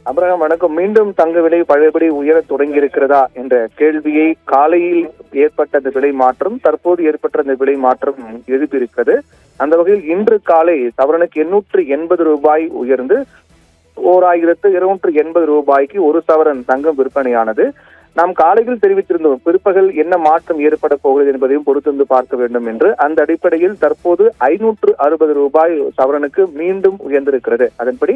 அபிரகாம் வணக்கம். மீண்டும் தங்க விலை பழையபடி உயர தொடங்கி இருக்கிறதா என்ற கேள்வியை காலையில் ஏற்பட்ட அந்த விலை மாற்றம் தற்போது ஏற்பட்ட அந்த விலை மாற்றம் எழுப்பியிருக்கிறது. அந்த வகையில் இன்று காலை சவரனுக்கு 880 ரூபாய் உயர்ந்து 1280 ரூபாய்க்கு ஒரு சவரன் தங்கம் விற்பனையானது. நாம் காலையில் தெரிவித்திருந்தோம் பிற்பகல் என்ன மாற்றம் ஏற்பட போகிறது என்பதையும் பொறுத்திருந்து பார்க்க வேண்டும் என்று. அந்த அடிப்படையில் தற்போது 560 ரூபாய் சவரனுக்கு மீண்டும் உயர்ந்திருக்கிறது. அதன்படி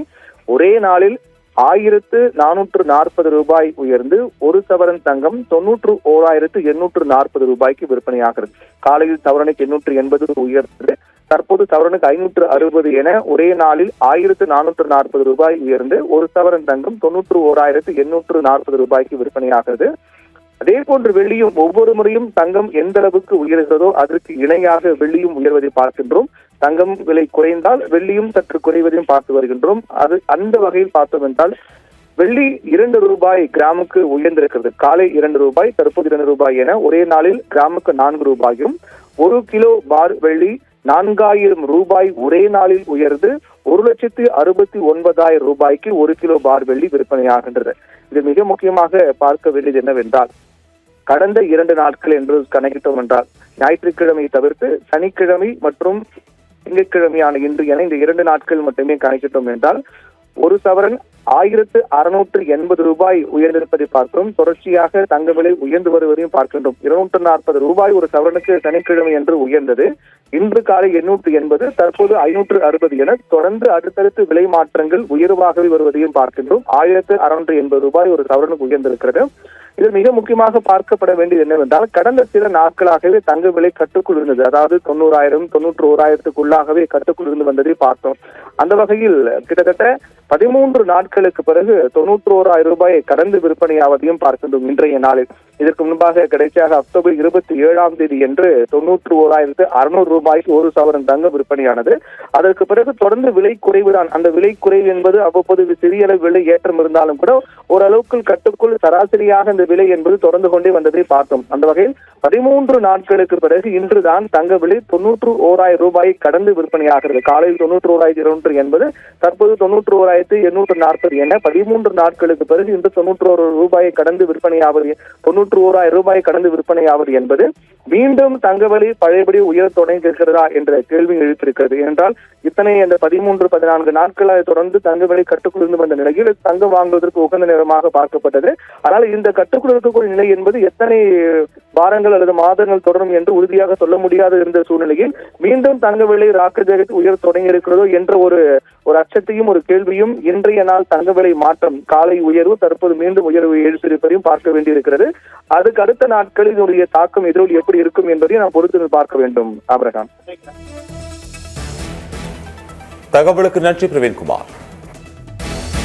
ஒரே நாளில் 1440 ரூபாய் உயர்ந்து ஒரு சவரன் தங்கம் 91,840 ரூபாய்க்கு விற்பனையாகிறது. காலையில் சவரனுக்கு 880 உயர்ந்தது. தற்போது சவரனுக்கு 560 என ஒரே நாளில் 1440 ரூபாய் உயர்ந்து ஒரு சவரன் தங்கம் 91,840 ரூபாய்க்கு விற்பனையாகிறது. அதே போன்று வெள்ளியும் ஒவ்வொரு முறையும் தங்கம் எந்த அளவுக்கு உயர்கிறதோ அதற்கு இணையாக வெள்ளியும் உயர்வதை பார்க்கின்றோம். தங்கம் விலை குறைந்தால் வெள்ளியும் சற்று குறைவதையும் பார்த்து வருகின்றோம். அது அந்த வகையில் பார்த்தோம் என்றால் வெள்ளி 2 ரூபாய் கிராமுக்கு உயர்ந்திருக்கிறது. காலை 2 ரூபாய் தற்போது 2 ரூபாய் என ஒரே நாளில் கிராமுக்கு 4 ரூபாயும் 1 கிலோ பார் வெள்ளி 4000 ரூபாய் ஒரே நாளில் உயர்ந்து 1,69,000 ரூபாய்க்கு 1 கிலோ பார் வெள்ளி விற்பனையாகின்றது. இது மிக முக்கியமாக பார்க்க வேண்டியது என்னவென்றால் கடந்த 2 நாட்கள் என்று கணக்கிட்டோம் என்றால் ஞாயிற்றுக்கிழமை தவிர்த்து சனிக்கிழமை மற்றும் திங்கட்கிழமையான இன்று என இந்த 2 நாட்கள் மட்டுமே கணக்கிட்டோம் என்றால் ஒரு சவரன் 1680 ரூபாய் உயர்ந்திருப்பதை பார்க்கிறோம். தொடர்ச்சியாக தங்க விலை உயர்ந்து வருவதையும் பார்க்கின்றோம். 240 ரூபாய் ஒரு சவரனுக்கு சனிக்கிழமை என்று உயர்ந்தது. இன்று காலை 880 தற்போது 560 என தொடர்ந்து அடுத்தடுத்து விலை மாற்றங்கள் உயர்வாகவே வருவதையும் பார்க்கின்றோம். 1680 ரூபாய் ஒரு சவரனுக்கு உயர்ந்திருக்கிறது. இதில் மிக முக்கியமாக பார்க்கப்பட வேண்டியது என்னவென்றால் கடந்த சில நாட்களாகவே தங்க விலை கட்டுக்குள் இருந்தது. அதாவது 90,000 91,000க்குள்ளாகவே கட்டுக்குள் இருந்து வந்ததை பார்த்தோம். அந்த வகையில் கிட்டத்தட்ட 13 நாட்களுக்கு பிறகு 91,000 ரூபாயை கடந்து விற்பனையாவதையும் பார்க்கின்றோம் இன்றைய நாளில். இதற்கு முன்பாக கடைசியாக அக்டோபர் 27ஆம் தேதி என்று 91,600 ரூபாய்க்கு ஒரு சவரன் தங்கம் விற்பனையானது. அதற்கு பிறகு தொடர்ந்து விலை குறைவுதான். அந்த விலை குறைவு என்பது அவ்வப்போது சிறிய அளவு விலை ஏற்றம் இருந்தாலும் கூட ஓரளவுக்கு கட்டுக்குள் சராசரியாக இந்த விலை என்பது தொடர்ந்து கொண்டே வந்ததை பார்த்தோம். அந்த வகையில் 13 நாட்களுக்கு பிறகு இன்றுதான் தங்க விலை 91,000 ரூபாயை கடந்து விற்பனையாகிறது. காலையில் 91,200 என்பது தற்போது 91,840 என 13 நாட்களுக்கு பிறகு இன்று 91 ரூபாயை கடந்து விற்பனையாவது 91,000 ரூபாயை கடந்து விற்பனையாவது என்பது மீண்டும் தங்க விலை பழையபடி உயர் தொடங்கி இருக்கிறதா என்ற கேள்வி எழுப்பியிருக்கிறது. ஏனென்றால் இத்தனை அந்த 13-14 நாட்களாக தொடர்ந்து தங்க விலை கட்டுக்குள் இருந்து வந்த நிலையில் தங்கம் வாங்குவதற்கு உகந்த நேரமாக பார்க்கப்பட்டது. ஆனால் இந்த கட்டுக்குள் இருக்கக்கூடிய நிலை என்பது எத்தனை வாரங்கள் அல்லது மாதங்கள் தொடரும் என்று உறுதியாக சொல்ல முடியாத இருந்த சூழ்நிலையில் மீண்டும் தங்க விலை ராக்கெட் உயர் தொடங்கி இருக்கிறதோ என்ற ஒரு அச்சத்தையும் ஒரு கேள்வியும் இன்றைய நாள் தங்க விலை மாற்றம் காலை உயர்வு தற்போது மீண்டும் உயர்வு எழுப்பியிருப்பதையும் பார்க்க வேண்டியிருக்கிறது. அதுக்கு அடுத்த நாட்களில் இதனுடைய தாக்கம் எதிரொலி எப்படி இருக்கும் என்பதையும் நாம் பொறுத்து பார்க்க வேண்டும். ஆபிரகாம், தகவலுக்கு நன்றி பிரவீன்குமார்.